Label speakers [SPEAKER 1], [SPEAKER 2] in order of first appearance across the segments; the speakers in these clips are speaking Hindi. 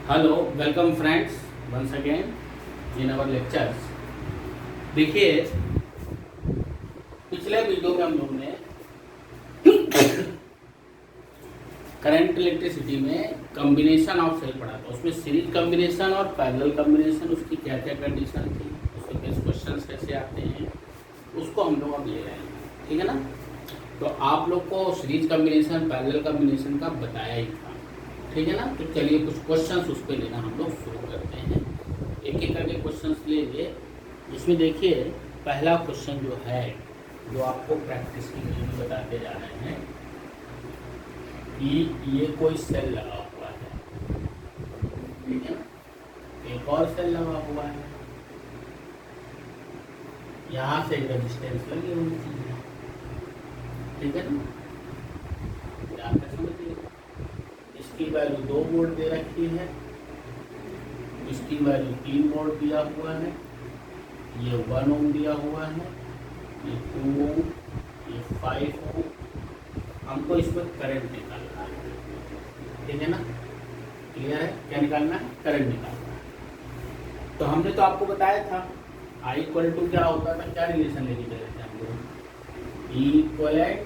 [SPEAKER 1] Hello welcome friends once again in our lectures. देखिए, पिछले वीडियो में हम लोग ने करंट इलेक्ट्रिसिटी में कॉम्बिनेशन ऑफ सेल पढ़ा था। उसमें सीरीज कॉम्बिनेशन और पैरेलल कॉम्बिनेशन, उसकी क्या क्या कंडीशन थी, उसके कैसे क्वेश्चन कैसे आते हैं, उसको हम लोग अब ले रहे हैं। ठीक है ना। तो आप लोग को सीरीज कॉम्बिनेशन पैरेलल कॉम्बिनेशन का बताया ही था। ठीक है ना। तो चलिए कुछ क्वेश्चंस उस पर लेना हम लोग शुरू करते हैं। एक एक करके क्वेश्चंस लेंगे। इसमें देखिए, पहला क्वेश्चन जो है, जो आपको प्रैक्टिस के लिए भी बताते जा रहे हैं कि ये कोई सेल लगा हुआ है। ठीक है ना। एक और सेल लगा हुआ है, यहाँ से रेजिस्टेंस लगी हुई है। ठीक है ना। ध्यान से समझिए, इसकी वैल्यू 2 वोल्ट दे रखी है, इसकी वैल्यू 3 वोल्ट दिया हुआ है, ये 1 ओम दिया हुआ है, ये 2 ओम, ये 5 ओम। हमको इसमें करंट निकालना है। ठीक है ना। क्लियर है। क्या निकालना है? करंट निकालना है। तो हमने तो आपको बताया था I इक्वल टू क्या होता था, क्या रिलेशन लेके चले थे हम लोग, E equivalent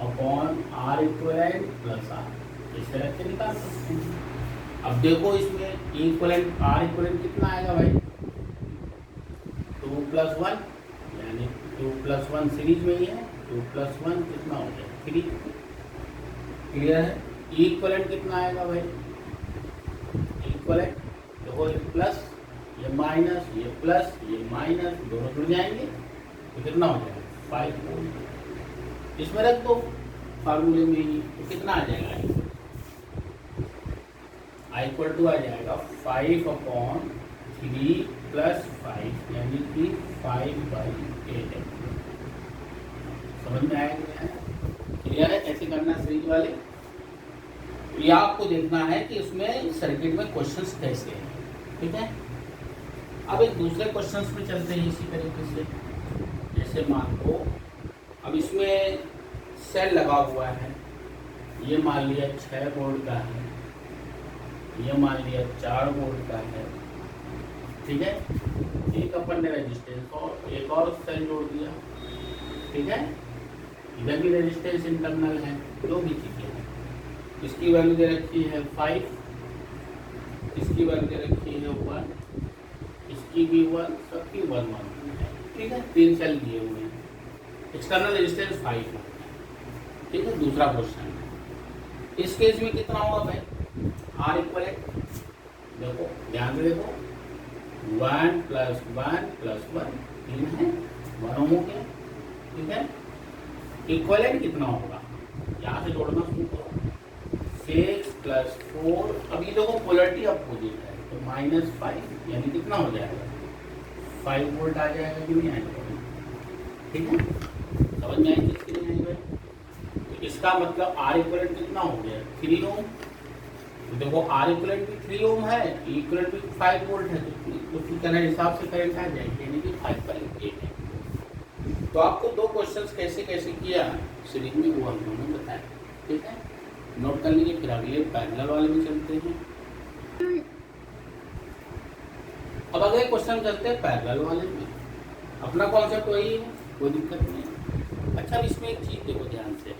[SPEAKER 1] upon R equivalent plus R। इस तरह से निकाल सकते हैं। अब देखो, इसमें E इक्वलेंट R इक्वलेंट कितना आएगा भाई? 2 + 1, यानी 2 + 1 सीरीज में ही है। 2 + 1 कितना हो गया? 3। क्लियर है। E इक्वलेंट कितना आएगा भाई? इक्वलेंट देखो, ये प्लस, ये माइनस, ये प्लस, ये माइनस, दोनों जुड़ जाएंगे तो कितना हो जाएगा? 5 वोल्ट। इसमें रख दो फार्मूले में ही, तो कितना आ जाएगा? I इक्वल टू आ जाएगा 5/3 + 5, यानी कि 5/8। समझ में आएगा? क्लियर है कैसे करना सीरीज वाले? ये आपको देखना है कि उसमें सर्किट में क्वेश्चंस कैसे हैं। ठीक है। अब एक दूसरे क्वेश्चंस में चलते हैं इसी तरीके से। जैसे मान लो, अब इसमें सेल लगा हुआ है, ये मान लिया 6 वोल्ट का है, ये मान लिया 4 वोल्ट का है। ठीक है। एक अपन ने रेजिस्टेंस और एक और सेल जोड़ दिया। ठीक है। इधर भी रेजिस्टेंस इंटरनल है, जो भी चीजें हैं। इसकी वैल्यू दे रखी है 5, इसकी वैल्यू दे रखी है 1, इसकी भी 1, सबकी 1 है। ठीक है। 3 सेल दिए हुए हैं, एक्सटर्नल रेजिस्टेंस 5 है। ठीक है। दूसरा क्वेश्चन है, इस केस में कितना होगा भाई? R इक्वलेंट देखो, ध्यान से देखो, 1 + 1 + 1 3 है, 1 ओम हो गया। ठीक है। इक्वलेंट कितना होगा? यहाँ से जोड़ना शुरू करो, 6 + 4। अभी देखो पोलरिटी अपोजिट है, तो -5, यानी कितना हो जाएगा? 5 वोल्ट आ जाएगा कि नहीं आएगा? ठीक है। समझ में आएगी इसके लिए भाई? तो इसका मतलब R इक्वलेंट कितना हो गया? 3 ओम। तो देखो, R इक्वलेंट भी 3 ओम है, E इक्वलेंट भी 5 वोल्ट है, तो उसी तरह हिसाब से करंट आ जाएगी, यानी कि 5/8 है। तो आपको 2 क्वेश्चंस कैसे कैसे किया सीरीज में, वो हम लोगों ने बताया। ठीक है। नोट कर लीजिए। फिर अगले पैरेलल वाले में चलते हैं। अब अगले क्वेश्चन चलते हैं पैरेलल वाले में। अपना कॉन्सेप्ट वही है, कोई दिक्कत नहीं है। अच्छा, अब इसमें एक चीज देखो ध्यान से,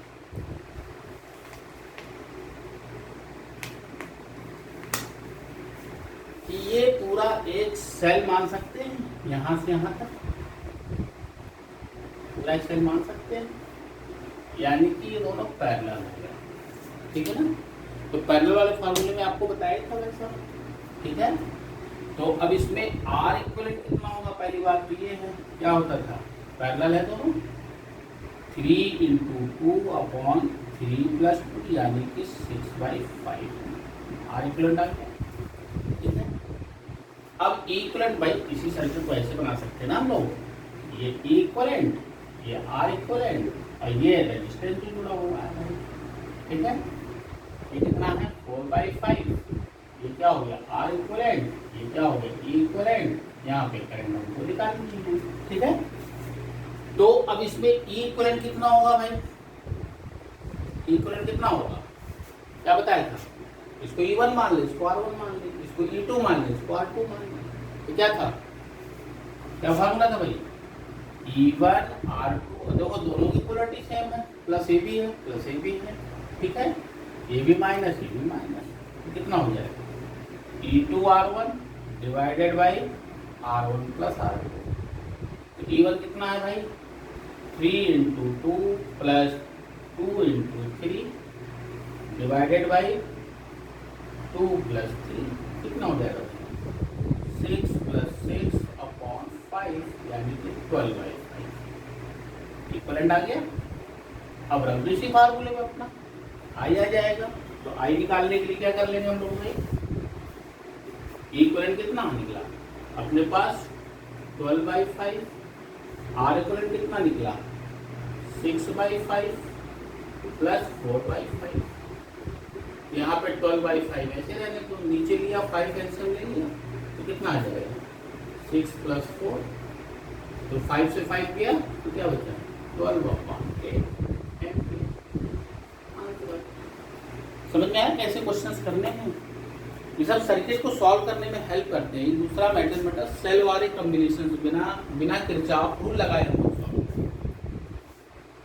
[SPEAKER 1] कि ये पूरा एक सेल मान सकते हैं, यहाँ से यहाँ तक पूरा एक सेल मान सकते हैं, यानी कि ये दोनों पैरेलल हो गए। ठीक है ना। तो पैरेलल वाले फार्मूले में आपको बताया था वैसा। ठीक है। तो अब इसमें R इक्वलेंट कितना होगा? पहली बात तो ये है, क्या होता था? पैरेलल है दोनों, 3 × 2/3 + 2, यानी कि 6/5 R इक्वलेंट आ गया। ठीक है। अब इक्वलेंट भाई, इसी सर्किट को ऐसे बना सकते हैं ना हम लोग, ये E इक्वलेंट, ये R इक्वलेंट, और ये रेजिस्टेंस भी जुड़ा हुआ है। ठीक है। ये कितना है? 4/5। ये क्या हो गया? R equivalent. ये क्या हो गया? E equivalent. यहाँ पे करंट हमको निकालनी है। ठीक है। तो अब इसमें E इक्वलेंट कितना होगा भाई? E इक्वलेंट कितना होगा? क्या बताया था? इसको E1 मान ले, इसको R1 मान ले, इसको E2 मान ले, इसको R2 मान ले। तो क्या था, क्या फार्मूला था भाई, E1 R2। देखो दोनों की पोलरिटी सेम है, प्लस ए बी है, प्लस ए बी है, ठीक है, A B minus A B minus, तो कितना हो जाएगा E2 R1 divided by R1 plus R2। तो E1 कितना है भाई, 3 into 2 plus 2 into 3 divided by 2 plus 3, कितना हो जाएगा 6 प्लस 6 अपॉन 5 यानी कि 12/5 इक्वलेंट आ गया। अब रख दो इसी फार्मूले में अपना आई आ जाएगा। तो आई निकालने के लिए क्या कर लेंगे हम लोग भाई, इक्वलेंट कितना निकला अपने पास 12/5, आर इक्वलेंट कितना निकला 6/5 प्लस 4/5। यहाँ पे 12/5 ऐसे रहने तो नीचे लिया 5 कैंसिल ले लिया तो कितना आ जाएगा 6 प्लस 4, तो 5 से 5 किया तो क्या बचा 12/8। समझ में आया कैसे क्वेश्चंस करने हैं, ये सब सर्किट को सॉल्व करने में हेल्प करते हैं। दूसरा मैथमेटिक्स सेल वाले कॉम्बिनेशन बिना किरचॉफ रूल लगाए हम लोग सॉल्व करेंगे।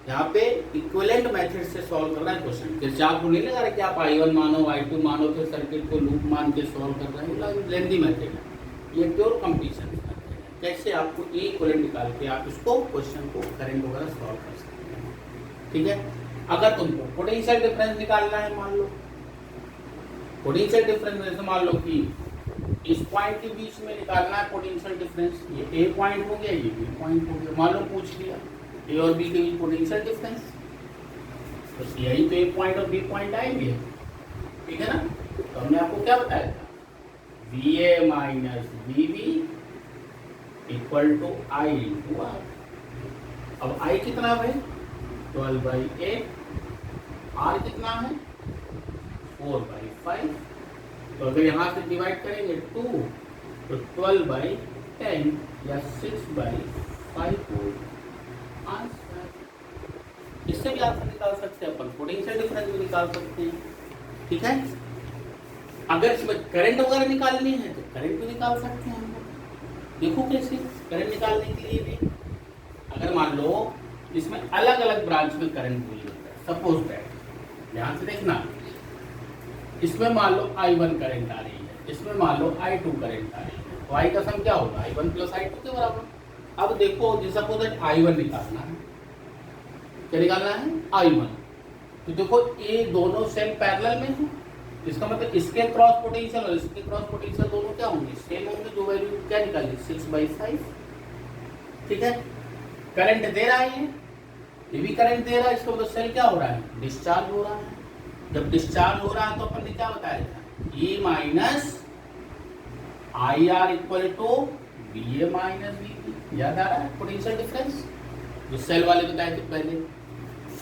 [SPEAKER 1] यहाँ पे इक्विवेलेंट मेथड से सॉल्व करना है क्वेश्चन, किरचॉफ रूल नहीं लगा रहे कि आप I1 मानो I2 मानो फिर सर्किट को लूप मान के सॉल्व कर रहे हैं, लेंथी मेथड है, ये प्योर कंपटीशन कैसे आपको इक्विवेलेंट निकाल के आप इसको क्वेश्चन को करंट वगैरह सॉल्व कर सकते हैं, ठीक है। अगर तुमको पोटेंशियल डिफरेंस निकालना है, मान लो पोटेंशियल डिफरेंस जैसे मान लो कि इस पॉइंट के बीच में निकालना है पोटेंशियल डिफरेंस, ये ए पॉइंट हो गया, ये बी पॉइंट हो गया, मान लो पूछ लिया ए और बी के बीच पोटेंशियल डिफरेंस, तो यही तो ए पॉइंट और बी पॉइंट आएंगे, ठीक है ना। तो हमने आपको क्या बताया था, V A minus V B equal to I into R. अब आई कितना है भाई 12/8, आर कितना है 4/5, तो अगर यहाँ से डिवाइड करेंगे 2 तो 12/10 या 6/5 आंसर। इससे भी आंसर निकाल सकते हैं अपन, पोटेंशियल डिफरेंस भी निकाल सकते हैं, ठीक है। अगर इसमें करंट वगैरह निकालनी है तो करंट भी निकाल सकते हैं हम लोग। देखो कैसे करंट निकालने के लिए भी, अगर मान लो इसमें अलग अलग ब्रांच में करंट बोल जाता है, सपोज दैट ध्यान से देखना, इसमें मान लो I1 करंट आ रही है, इसमें मान लो I2 करंट आ रही है, तो I का सम क्या होगा I1 प्लस I2 के बराबर। अब देखो सपोज दैट I1 निकालना है, क्या निकालना है I1, तो देखो ये दोनों सेल पैरेलल में है, इसका मतलब इसके क्रॉस पोटेंशियल और इसके क्रॉस पोटेंशियल दोनों क्या होंगे सेम होंगे, दो वैल्यू क्या निकाली 6/5, ठीक है। करंट दे रहा है ये भी करंट दे रहा है, इसका मतलब सेल क्या हो रहा है डिस्चार्ज हो रहा है। जब डिस्चार्ज हो रहा है तो अपन ने क्या बताया था E minus I R equal to B A minus B B, याद आ रहा है पोटेंशियल डिफरेंस जो सेल वाले बताए थे पहले।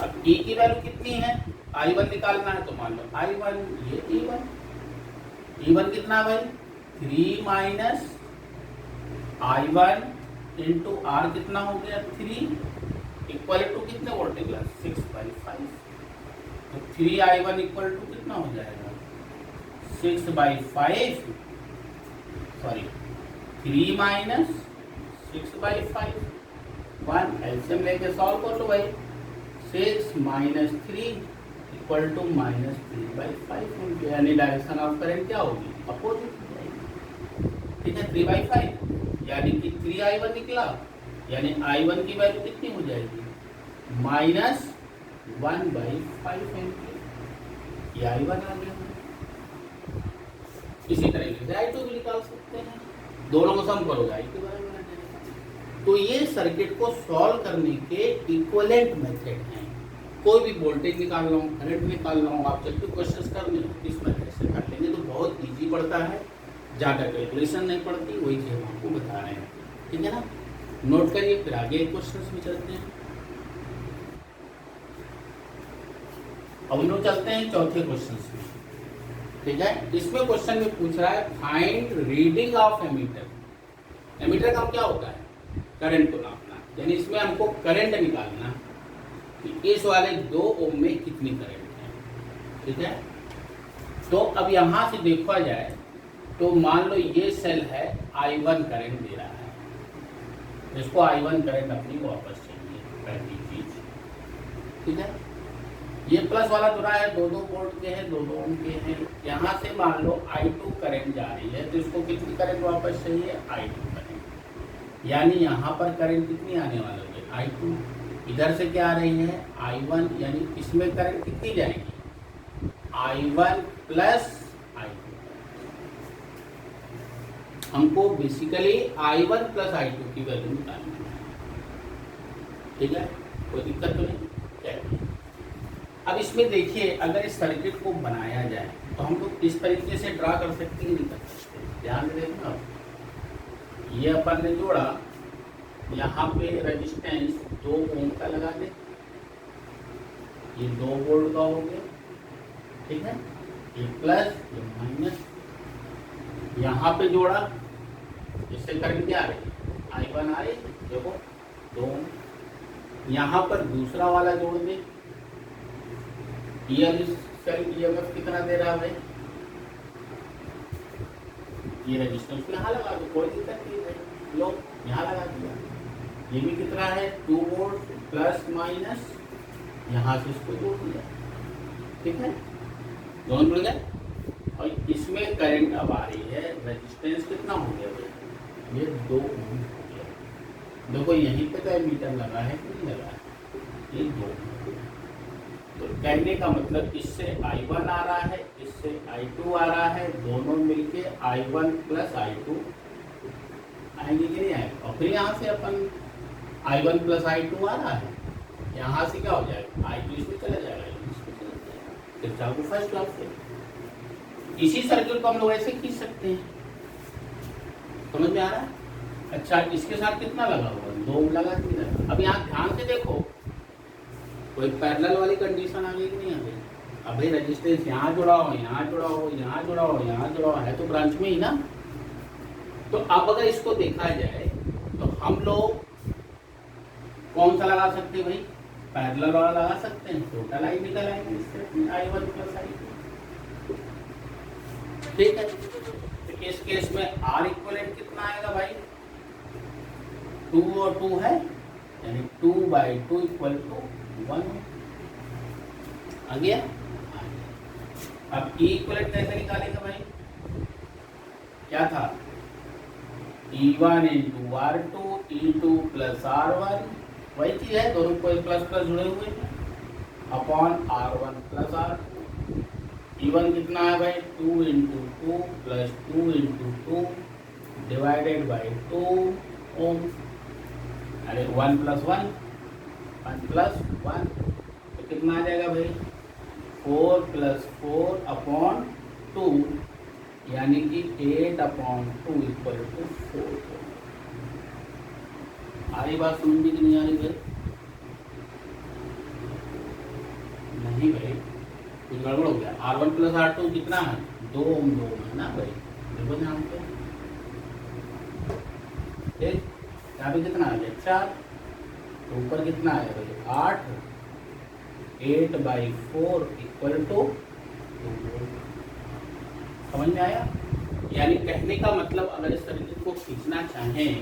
[SPEAKER 1] अब E की वैल्यू कितनी है I1 निकालना है, तो मान लो I1 ये E1 कितना भाई 3 माइनस I1 इंटू आर कितना हो गया 3 इक्वल टू कितने वोल्ट निकला 6/5, तो 3I1 इक्वल टू कितना हो जाएगा 6/5, सॉरी 3 माइनस 6/5, 1 एलसीएम लेके सॉल्व कर लो भाई, 6 माइनस 3 इक्वल टू माइनस 3/5, यानी डायरेक्शन ऑफ करंट क्या होगी अपोजिट हो जाएगी, ठीक है। 3/5 यानी कि 3I1 निकला, यानी I1 की वैल्यू कितनी हो जाएगी माइनस 1/5 एम्पियर, ये I1 आ गया। इसी तरीके से I2 भी निकाल सकते हैं, दोनों को सम करोगे I के बराबर आ जाएगा। तो ये सर्किट को सॉल्व करने के इक्विवेलेंट मेथड हैं। कोई भी वोल्टेज निकाल रहा हूँ, करंट निकाल रहा हूँ, आप जब भी क्वेश्चन करने इस मेथड से कर लेंगे तो बहुत ईजी पड़ता है, ज़्यादा कैलकुलेशन नहीं पड़ती, वही चीज़ हम आपको बता रहे हैं, ठीक है ना। नोट करिए, फिर आगे क्वेश्चन में चलते हैं। अब लोग चलते हैं चौथे क्वेश्चन में, ठीक है। इसमें क्वेश्चन में पूछ रहा है find reading of ammeter. Ammeter का क्या होता है करंट को नापना, यानी इसमें हमको करंट निकालना कि इस वाले 2 ओम में कितनी करंट है, ठीक है। तो अब यहाँ से देखा जाए तो मान लो ये सेल है I1 करंट दे रहा है, इसको I1 करंट अपनी वापस चाहिए, पहली चीज। ठीक है, ये प्लस वाला जुड़ा है, दो वोल्ट के हैं, दो ओम के हैं। यहाँ से मान लो I2 करंट जा रही है, तो इसको कितनी करंट वापस चाहिए, I2 करंट। यानी यहाँ पर करंट कितनी आने वाली है, I2। इधर से क्या आ रही है, I1, यानी इसमें करंट कितनी जाएगी, I1 प्लस I2। हमको बेसिकली I1 प्लस I2 की वैल्यू निकालनी है। ठीक है, कोई दिक्कत तो नहीं। चलिए अब इसमें देखिए, अगर इस सर्किट को बनाया जाए तो हम लोग इस तरीके से ड्रा कर सकते हैं, नहीं कर सकते। ध्यान देना, ये अपन ने जोड़ा, यहाँ पे रेजिस्टेंस 2 ओम का लगा दे, ये 2 वोल्ट का हो गया। ठीक है, ये प्लस ये माइनस, यहाँ पे जोड़ा, इससे करंट क्या आ रही है, I1 आ रही है, देखो 2 ओम। यहाँ पर दूसरा वाला जोड़ दे, EMF कितना दे रहा है, ये रेजिस्टेंस यहाँ लगा दो, कोई दिक्कत नहीं है, लो यहाँ लगा दिया। ये भी कितना है, 2 वोल्ट प्लस माइनस, यहाँ से इसको जोड़ दिया। ठीक है, दोनों जुड़ गए। और इसमें करंट अब आ रही है, रेजिस्टेंस कितना हो गया भाई, ये 2 ओम हो गया। देखो यहीं पे तो एमीटर लगा है कि नहीं लगा है, ये 2। तो कहने का मतलब इससे I1 आ रहा है, इससे I2 आ रहा है, दोनों मिलके I1 प्लस I2 आएंगे कि नहीं आएंगे। और फिर यहाँ से अपन I1 प्लस I2 आ रहा है, यहाँ से क्या हो जाएगा, I2 इसमें चला जाएगा, इसमें चला जाएगा। फिर चाहो फर्स्ट क्लास से इसी सर्किट को हम लोग ऐसे खींच सकते हैं। समझ में आ रहा है। अच्छा, इसके साथ कितना लगा हुआ, 2 ओम लगा दिया। अब यहाँ ध्यान से देखो, कोई पैरेलल वाली कंडीशन आ गई कि नहीं आ गई। अब भाई रेजिस्टेंस यहाँ जुड़ा हो, यहाँ जुड़ा हो, यहाँ जुड़ा हो, यहाँ जुड़ा हो, है तो ब्रांच में ही ना। तो अब अगर इसको देखा जाए तो हम लोग कौन सा लगा सकते हैं भाई, पैरेलल वाला लगा सकते हैं, टोटल आई निकल आएंगे इससे, I1 प्लस I2। ठीक है, तो इस केस में R इक्वलेंट कितना आएगा भाई, 2 और 2 है, यानी 2/2 इक्वल टू 1 आ गया। अब E इक्वलेंट कैसे निकालेगा भाई, क्या था, E1 into R2 E2 plus R1, वही चीज है, दोनों कोई प्लस प्लस जुड़े हुए हैं, upon R1 plus R2। E1 कितना है भाई, 2 into 2 plus 2 into 2 divided by 2 ओम। अरे 1 प्लस 1, 1 प्लस 1, तो कितना आ जाएगा भाई, 4 प्लस 4 अपॉन 2, यानी कि 8/2 इक्वल टू 4। आ रही बात समझ में कि नहीं आ रही भाई, नहीं भाई कुछ गड़बड़ हो गया। R1 प्लस R2 कितना है, 2 ओम है ना भाई, देखो ध्यान से। ठीक, यहाँ पे कितना आ गया, 4, तो ऊपर कितना है भाई, 8, 8/4 इक्वल टू 2। समझ में आया। यानी कहने का मतलब अगर इस सर्किट को खींचना चाहें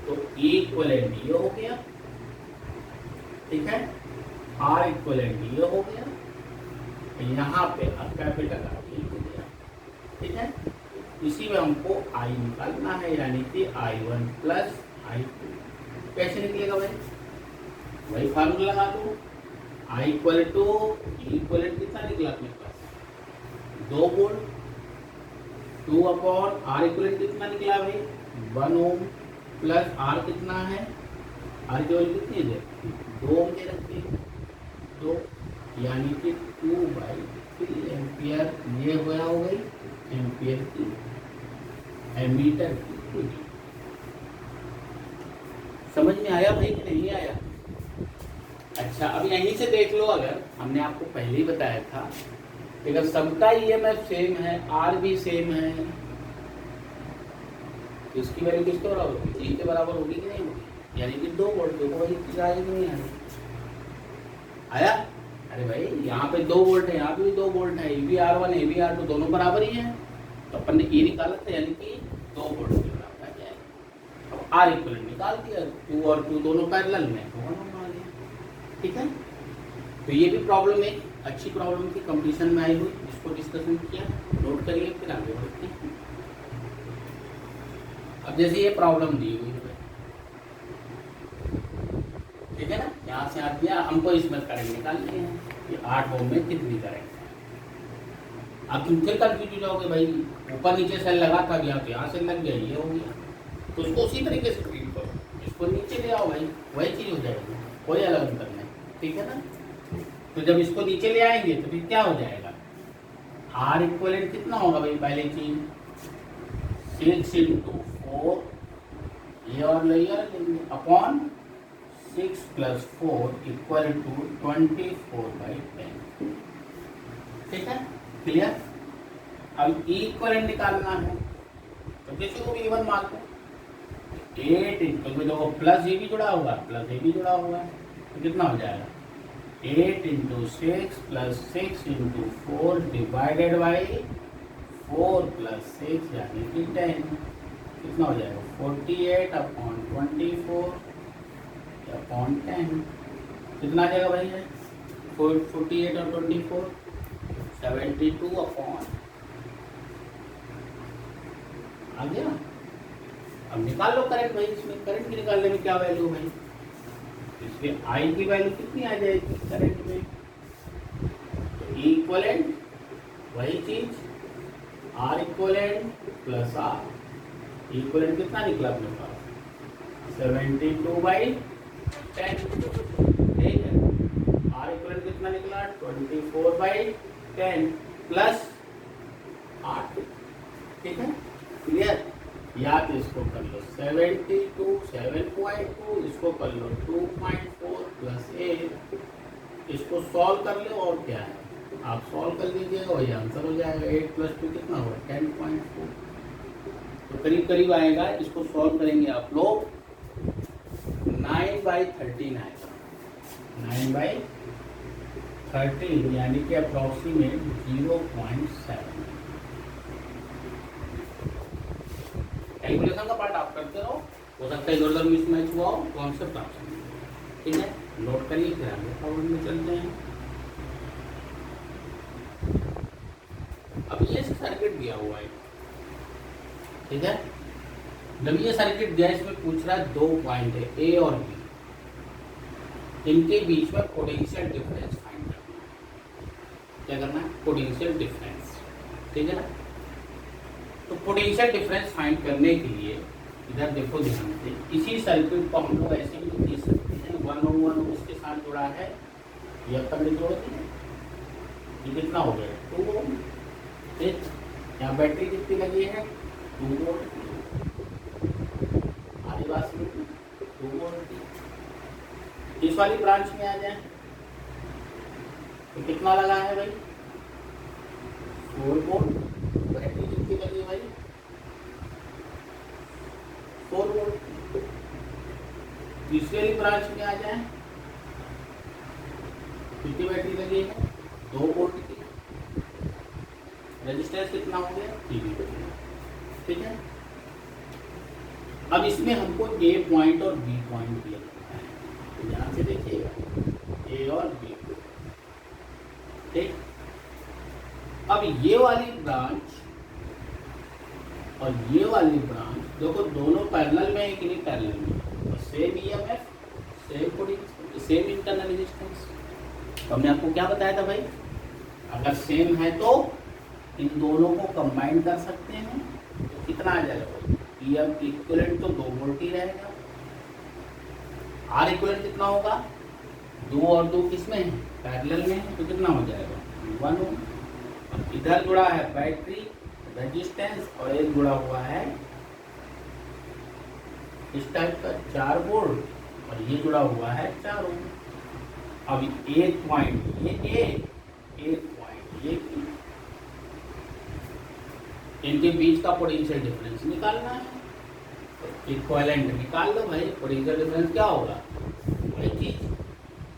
[SPEAKER 1] तो E इक्वलेंट ये हो गया, ठीक है, R इक्वलेंट ये हो गया, यहाँ पे अब कैपिटल R ये हो गया। ठीक है, इसी में हमको I निकालना है, यानी कि I1 प्लस I2। कैसे निकलेगा भाई, वही फार्मूला लगा दो, I equal to E equivalent कितना निकला अपने पास, 2 वोल्ट, 2 अपॉन R इक्वलेंट कितना निकला भाई, 1 ओम, प्लस R कितना है, R की वैल्यू कितनी है, 2 ओम दे रखी है, 2, यानी कि 2/3 एम्पियर। ये हो गई एम्पियर की, एमीटर की रीडिंग। समझ में आया भाई कि नहीं आया। अच्छा, अब यहीं से देख लो, अगर हमने आपको पहले ही बताया था, अगर सबका EMF सेम है, R भी सेम है, तो इसकी वैल्यू किसके बराबर होगी, E के बराबर होगी कि नहीं होगी, यानी कि 2 वोल्ट। देखो वही चीज आएगी कि नहीं आएगी, आया। अरे भाई यहाँ पे 2 वोल्ट है, यहाँ पे भी 2 वोल्ट है, ये भी R1 ये भी R2 दोनों बराबर ही है, तो अपन ने ये निकाला था, यानी कि 2 वोल्ट के बराबर आ जाएगा। अब आर इक्वलेंट निकाल दिया, 2 और 2 दोनों पैरेलल में, तो 1 ओम आ गया। ठीक है, तो ये भी प्रॉब्लम एक अच्छी प्रॉब्लम थी, कंपटीशन में आई हुई, इसको डिस्कशन किया, नोट करिए, फिर आगे बढ़ते हैं। अब जैसे ये प्रॉब्लम दी हुई है, ठीक है ना, यहाँ से आ दिया, हमको इसमें करंट निकालनी है कि 8 ओम में कितनी करंट है। अब तुम फिर कंफ्यूज हो जाओगे, भाई ऊपर नीचे सेल लगा था, यहाँ तो यहाँ सेल लग गया, ये हो गया, तो उसको उसी तरीके से ट्रीट करो, इसको नीचे ले आओ भाई, वही चीज़ हो जाएगी, कोई अलग अंतर नहीं। ठीक है ना, तो जब इसको नीचे ले आएंगे तो फिर क्या हो जाएगा, आर इक्वलेंट कितना होगा भाई, पहले चीज 6 × 4, ये और लेयर अपॉन 6 + 4 = 24/10। ठीक है, क्लियर। अब ई इक्वलेंट निकालना है, तो किसी को भी इवन मान लो, 8 तो देखो प्लस ये भी जुड़ा हुआ है, प्लस ये भी जुड़ा हुआ है, तो कितना हो जाएगा, 8 × 6 + 6 × 4 डिवाइडेड बाई 4 + 6 यानी कि 10, कितना हो जाएगा, 48/24 अपॉन 10, कितना आ जाएगा भाई है, 48 और 24 72 अपॉन, आ गया। अब निकाल लो करंट भाई, इसमें करंट की निकालने में क्या वैल्यू भाई, इसमें आई की वैल्यू कितनी आ जाएगी करंट में, तो इक्वलेंट वही चीज, R equivalent plus R, equivalent कितना निकला अपने पास 72/10। ठीक है, आर इक्वलेंट कितना निकला 24/10 प्लस 8। ठीक है, क्लियर। या तो इसको कर लो 7.2, इसको कर लो 2.4 + 8, इसको सॉल्व कर लो, और क्या है आप सॉल्व कर लीजिएगा, वही आंसर हो जाएगा। 8 + 2 कितना होगा 10.4, तो करीब करीब आएगा। इसको सॉल्व करेंगे आप लोग 9/13 आएगा, 9/13 यानी कि अप्रॉक्सीमेट 0.7। कैलकुलेशन का पार्ट आप करते रहो, हो सकता है इधर उधर मिसमैच हुआ हो, कॉन्सेप्ट आप समझिए। ठीक है, नोट करिए, फिर आगे प्रॉब्लम में चलते हैं। अब ये सर्किट दिया हुआ है, ठीक है, जब ये सर्किट दिया, इसमें पूछ रहा है 2 पॉइंट है ए और बी, इनके बीच में पोटेंशियल डिफरेंस फाइंड करना है। क्या करना है, पोटेंशियल डिफरेंस। ठीक है ना, तो पोटेंशियल डिफरेंस फाइंड करने के लिए इधर देखो ध्यान से, इसी सर्किट को हम लोग ऐसे भी खींच सकते हैं, 1 ओम 1 ओम इसके साथ जुड़ा है, ये अपन ने जोड़ दिया, ये कितना हो गया 2 ओम। ठीक, यहाँ बैटरी कितनी लगी है 2 वोल्ट, आधी बात में 2 वोल्ट। इस वाली ब्रांच में आ जाए तो कितना लगा है भाई 4 वोल्ट, बैटरी कितनी लगी भाई 4 वोल्ट। तीसरी वाली ब्रांच में आ जाए, कितनी बैटरी लगी है 2 वोल्ट की, रेजिस्टेंस कितना हो गया 3। ठीक है, अब इसमें हमको ए पॉइंट और बी पॉइंट दिया है, ध्यान से देखिएगा, ए और बी। ठीक, अब ये वाली ब्रांच और ये वाली ब्रांच देखो दोनों पैरेलल में है कि नहीं पैरेलल में, same EMF, same potential, same internal resistance. तो हमने आपको क्या बताया था भाई, अगर सेम है तो इन दोनों को कंबाइन कर सकते हैं, तो कितना आ जाएगा भाई, ईएम इक्विवेलेंट तो 2 वोल्ट ही रहेगा, आर इक्विवेलेंट कितना होगा 2 और 2 किसमें है पैरेलल में है, तो कितना हो जाएगा 1 ओम। इधर जुड़ा है बैटरी रेजिस्टेंस और एक जुड़ा हुआ है इस टाइप का 4 वोल्ट और ये जुड़ा हुआ है 4 ओम। अब एक पॉइंट ये एक पॉइंट ये इनके बीच का पोटेंशियल डिफरेंस निकालना है, तो इक्विवेलेंट निकाल लो भाई, पोटेंशियल डिफरेंस क्या होगा वही चीज,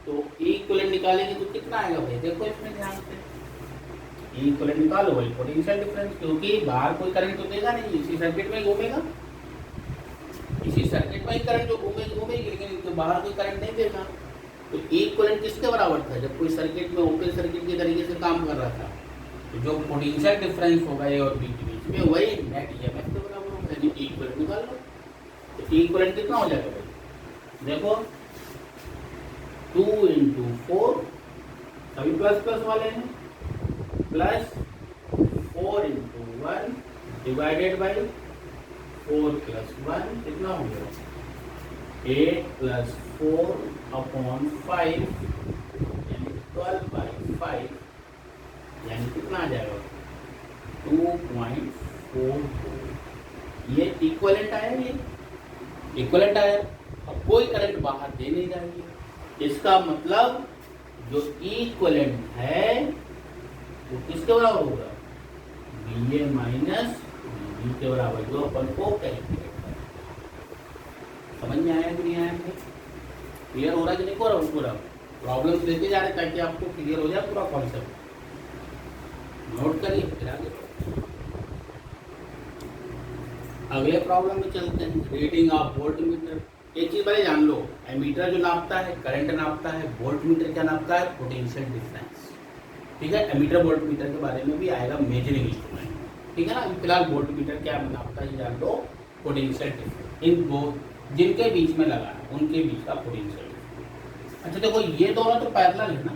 [SPEAKER 1] तो इक्विवेलेंट इक्विवेलेंट निकालेंगे तो कितना आएगा भाई, देखो इसमें ध्यान से, इक्विवेलेंट निकालो भाई पोटेंशियल डिफरेंस, क्योंकि बाहर कोई करंट तो देगा नहीं, इसी सर्किट में घूमेगा, इसी सर्किट में ही करंट जो घूमेगी, लेकिन तो बाहर कोई करंट नहीं देगा। तो इक्विवेलेंट किसके बराबर था, जब कोई सर्किट में ओपन सर्किट के तरीके से काम कर रहा था, तो जो पोटेंशियल डिफरेंस होगा ए और बी के बीच में वही नेट ईएमएफ के बराबर होगा, यानी इक्विवेलेंट निकाल लो। तो इक्विवेलेंट कितना हो जाएगा भाई, देखो 2 × 4 सभी प्लस प्लस वाले हैं, प्लस 4 × 1 डिवाइडेड बाई 4 + 1 कितना हो गया, 8 + 4/5 यानी 12/5, यानी कितना आ जाएगा 2.44। ये इक्विवेलेंट आया, ये इक्विवेलेंट आया। अब कोई करंट बाहर दे नहीं जाएगी, इसका मतलब जो इक्विवेलेंट है वो किसके बराबर होगा, VA माइनस VB के बराबर, जो अपन को कैलकुलेट करना है। समझ में आया कि नहीं आया, क्लियर हो रहा कि नहीं हो रहा, पूरा प्रॉब्लम देते जा रहे ताकि आपको क्लियर हो जाए पूरा कॉन्सेप्ट। नोट करिए फिर आगे अगले प्रॉब्लम में चलते हैं। रीडिंग ऑफ वोल्ट मीटर, एक चीज पहले जान लो, एमीटर जो नापता है करंट नापता है, वोल्ट मीटर क्या नापता है, पोटेंशियल डिफरेंस। ठीक है, एमीटर वोल्ट मीटर के बारे में भी आएगा मेजरिंग इंस्ट्रूमेंट, ठीक है ना। अभी फिलहाल वोल्ट मीटर क्या नापता है जान लो, पोटेंशियल डिफरेंस, इन दो जिनके बीच में लगा है उनके बीच का पोटेंशियल डिफरेंस। अच्छा देखो ये दोनों तो पैरेलल है ना,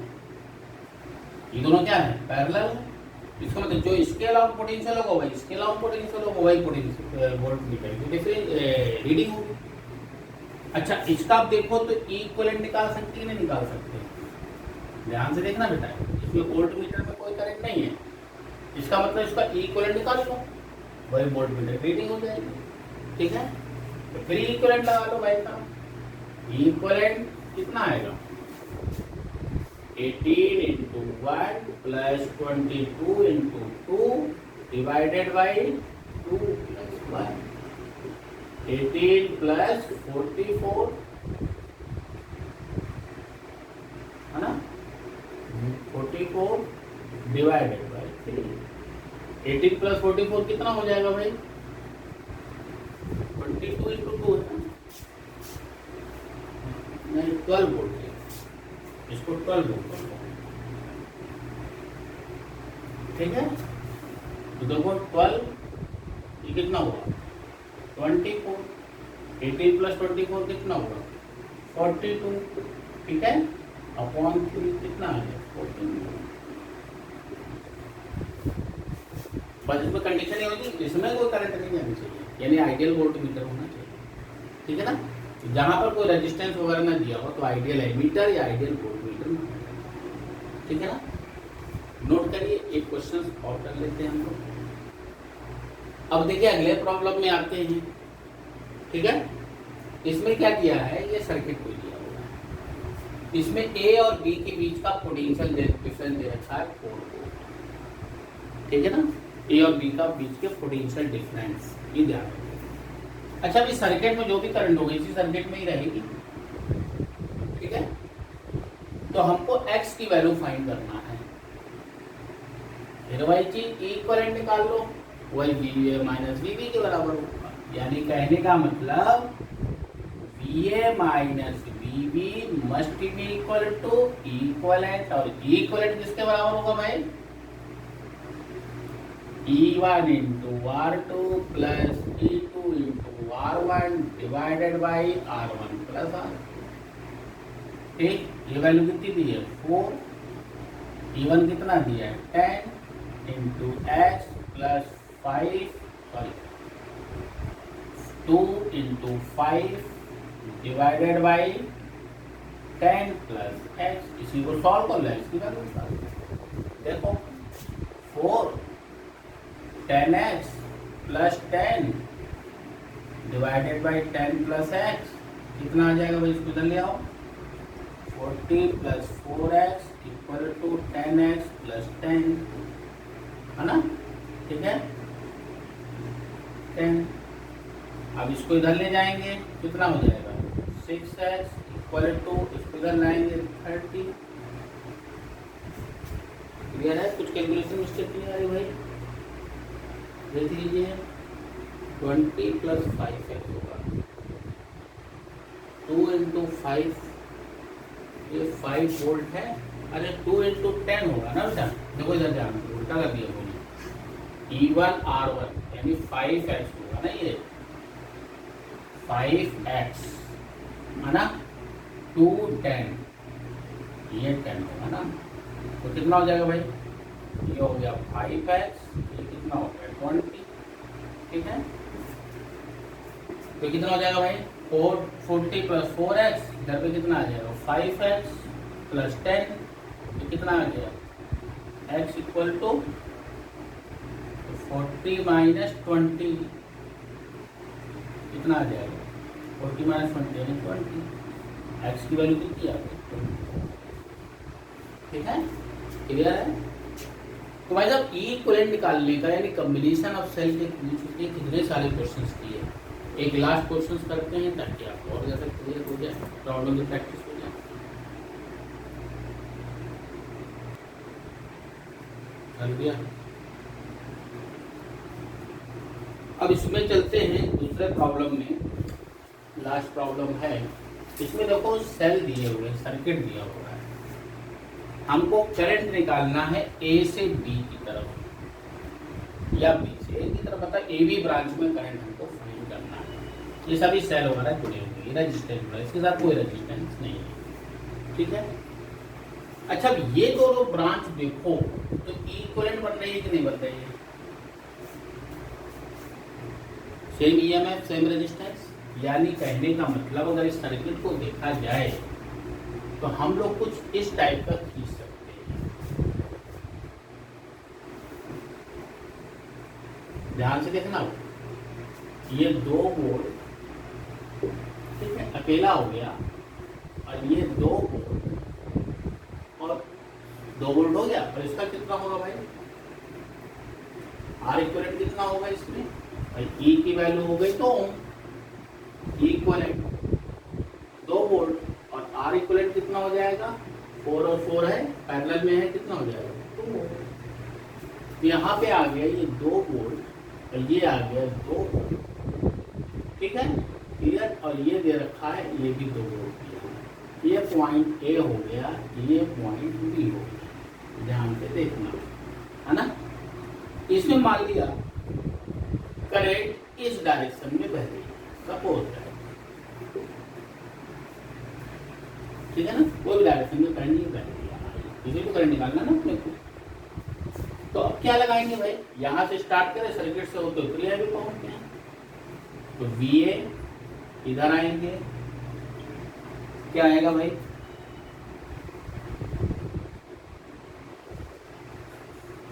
[SPEAKER 1] ये दोनों क्या है, पैरेलल है। इसका मतलब जो इसके अलावा पोटेंशियल होगा वही इसके अलावा पोटेंशियल होगा, वही पोटेंशियल वोल्ट मीटर की डिफरेंस रीडिंग होगी। अच्छा इसका आप देखो तो इक्विवेलेंट निकाल सकते हैं नहीं निकाल सकते, ध्यान से देखना बेटा, इसमें वोल्ट मीटर में कोई करंट नहीं है, इसका मतलब इसका इक्विवेलेंट निकाल लो, वही वोल्ट मीटर रीडिंग हो जाएगी। ठीक है, तो फिर इक्विवेलेंट लगा लो भाई साहब, इक्विवेलेंट कितना आएगा, 18 × 1 + 22 × 2 डिवाइडेड बाई 2 + 1, 18 + 44 है ना, 44 डिवाइडेड बाई 3, 18 + 44 कितना हो जाएगा भाई, 22 × 2 है नहीं 12 वोल्ट है, इसको 12 वोल्ट कर लो। ठीक है, तो देखो 12 ये कितना हुआ 24, 18 + 24 कितना हुआ 42, ठीक है, अपॉन 3 कितना आ गया 14। बस इसमें कंडीशन ये होगी इसमें कोई करंट नहीं जानी चाहिए, यानी आइडियल वोल्ट मीटर होना चाहिए। ठीक है ना, जहां पर कोई रेजिस्टेंस वगैरह ना दिया हो तो आइडियल एमीटर या आइडियल वोल्ट मीटर। ठीक है ना, नोट करिए, एक क्वेश्चन और कर लेते हैं हम लोग। अब देखिए अगले प्रॉब्लम में आते हैं। ठीक है, इसमें क्या दिया है, ये सर्किट को दिया हुआ है, इसमें ए और बी के बीच का पोटेंशियल डिफरेंस दे रखा है 4 वोल्ट। ठीक है ना, ए और बी का बीच के पोटेंशियल डिफरेंस ये ध्यान रखिए। अच्छा अभी सर्किट में जो भी करंट होगी इसी सर्किट में ही रहेगी। ठीक है, तो हमको x की वैल्यू फाइंड करना है, फिर वही चीज इक्विवेलेंट निकाल लो, वही VA माइनस VB के बराबर होगा, यानी कहने का मतलब VA minus VB must be equal to equivalent, और इक्विवेलेंट किसके बराबर होगा भाई, E1 × R2 plus E2 × R1 divided by R1 plus R। ठीक, ये वैल्यू कितनी दी है 4, E1 कितना दिया है 10 × x plus 2 × 5 divided by 10 plus x, इसी को सॉल्व कर लो, इसकी वैल्यू देखो 4 10x plus 10 divided by 10 plus x कितना आ जाएगा भाई, इसको इधर ले आओ, 40 + 4x = 10x + 10 है ना। ठीक है, 10, अब इसको इधर ले जाएंगे कितना हो जाएगा 6x = इसको इधर लाएंगे 30 क्लियर है? कुछ कैलकुलेशन मिस्टेक नहीं आ रही भाई? देख लीजिए 20 + 5x होगा 2 × 5, ये 5 वोल्ट है। अरे 2 × 10 होगा ना बेटा, देखो इधर ध्यान दो, उल्टा कर दिया बोलिए। E1 R1 यानी 5x होगा ना, ये 5x है ना, 2 10 ये 10 होगा ना, तो कितना हो जाएगा भाई? ये हो गया 5x, ये कितना हो गया 20, ठीक है। तो कितना हो जाएगा भाई? 40 + 4x, इधर पे कितना आ जाएगा 5x + 10, ये कितना आ गया x = 40 - 20, कितना आ जाएगा 40 - 20 यानी 20, x की वैल्यू कितनी आ गई? ठीक है, क्लियर है? तो भाई साहब इक्विवेलेंट निकालने का यानी कॉम्बिनेशन ऑफ सेल के कितने सारे क्वेश्चंस किए। एक लास्ट क्वेश्चंस करते हैं ताकि आपको और ज़्यादा क्लियर हो जाए, प्रॉब्लम की प्रैक्टिस हो जाए। चल गया। अब इसमें चलते हैं दूसरे प्रॉब्लम में, लास्ट प्रॉब्लम है। इसमें देखो सेल दिए हुए, सर्किट दिया हुआ है, हमको करंट निकालना है ए से बी की तरफ या बी से ए की तरफ, मतलब ए बी ब्रांच में करंट हमको फाइंड करना है। ये सभी सेल वगैरह जुड़े हुए, रेजिस्टेंस है, इसके साथ कोई रेजिस्टेंस नहीं है, ठीक है। अच्छा, ये दोनों ब्रांच देखो तो इक्विवेलेंट बन रही है कि नहीं बन रही है? सेम ईएमएफ, सेम रेजिस्टेंस, यानी कहने का मतलब अगर इस सर्किट को देखा जाए तो हम लोग कुछ इस टाइप का खींच सकते हैं। ध्यान से देखना, ये 2 वोल्ट, ठीक है, अकेला हो गया, और ये 2 वोल्ट और 2 वोल्ट हो गया, और इसका कितना होगा भाई? आर इक्विवेलेंट कितना होगा इसमें भाई? ई की वैल्यू हो गई 2 ओम, इक्विवेलेंट 2 वोल्ट, और आर इक्विवेलेंट कितना हो जाएगा? 4 और 4 है, पैरेलल में है, कितना हो जाएगा 2 वोल्ट। यहाँ पे आ गया ये 2 वोल्ट और ये आ गया 2 वोल्ट, ठीक है, क्लियर। और ये दे रखा है, ये भी 2 वोल्ट दिया है। ये पॉइंट ए हो गया, ये पॉइंट बी हो गया, ध्यान से देखना, है ना। इसमें मान लिया करंट इस डायरेक्शन में बह रही है, सपोज है, ठीक है ना, कोई भी डायरेक्शन में करंट नहीं बह रही है, किसी को करंट निकालना ना अपने को। तो अब क्या लगाएंगे भाई? यहां से स्टार्ट करें, सर्किट से होते हुए भी पहुंचते हैं, तो VA इधर आएंगे, क्या आएगा भाई?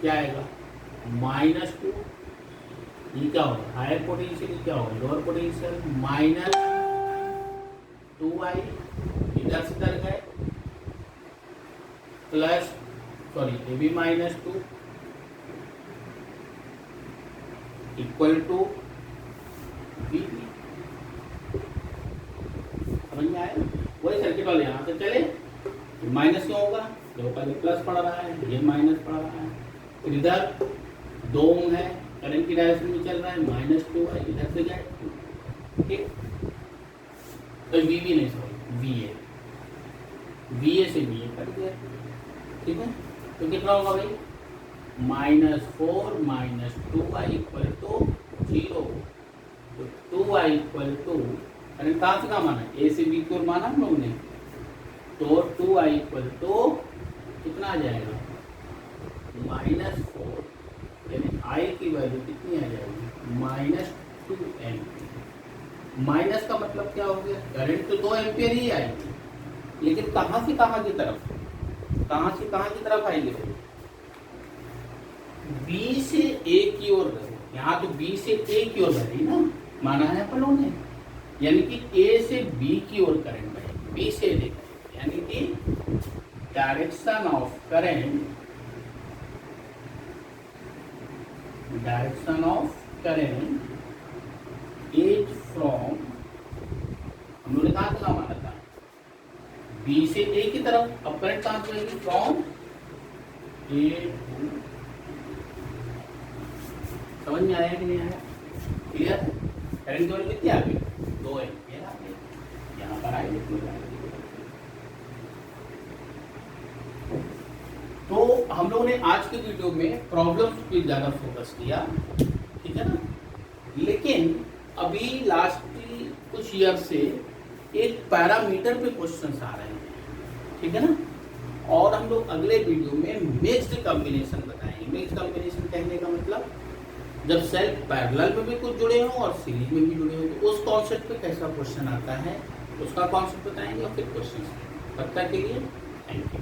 [SPEAKER 1] क्या आएगा? -2, ये क्या होगा? हायर पोटेंशियल, क्या होगा? लोअर पोटेंशियल, -2I, इधर से इधर गए, प्लस, सॉरी, ये भी -2 इक्वल टू VB। समझ में आया? वही सर्किट वाले यहाँ से चले, माइनस क्यों होगा? देखो पहले प्लस पड़ रहा है, ये माइनस पड़ रहा है, फिर इधर 2 ओम है, करंट की डायरेक्शन में चल रहा है, -2 है, इधर से जाए, ठीक। तो VB नहीं, सॉरी, VA से VA कट गया, ठीक है। तो कितना होगा भाई? -4 - 2I = 0, तो 2I = करंट कहाँ से कहाँ माना? ए से बी को माना हम लोग ने, तो 2I = कितना आ जाएगा? -4, यानी I की वैल्यू कितनी आ जाएगी? -2 एम्पियर। माइनस का मतलब क्या हो गया? करंट तो 2 एम्पियर ही आएगी, लेकिन कहाँ से कहाँ की तरफ? कहाँ से कहाँ की तरफ आएगी? B से A की ओर रही, यहाँ तो B से A की ओर रही ना, माना है अपन लोगों ने, यानी कि A से B की ओर करंट बहेगी, B से A, यानी कि direction of current is from, हम लोगों ने कहा था, माना था B से A की तरफ। अब करंट कहाँ से रहेगी? From A2। समझ में आया कि नहीं आया? क्लियर है? करंट वैल्यू कितनी आ गई? 2 एम्पियर आ गई। यहाँ पर आई तो हम लोगों ने आज के वीडियो में प्रॉब्लम्स पे ज़्यादा फोकस किया, ठीक है ना। लेकिन अभी लास्ट कुछ ईयर से एक पैरामीटर पे क्वेश्चंस आ रहे हैं, ठीक है ना। और हम लोग अगले वीडियो में मिक्स्ड कॉम्बिनेशन बताएंगे। मिक्स्ड कॉम्बिनेशन कहने का मतलब जब सेल पैरेलल में भी कुछ जुड़े हों और सीरीज में भी जुड़े हों, तो उस कॉन्सेप्ट पे कैसा क्वेश्चन आता है उसका कॉन्सेप्ट बताएंगे और फिर क्वेश्चन। तब तक के लिए थैंक यू।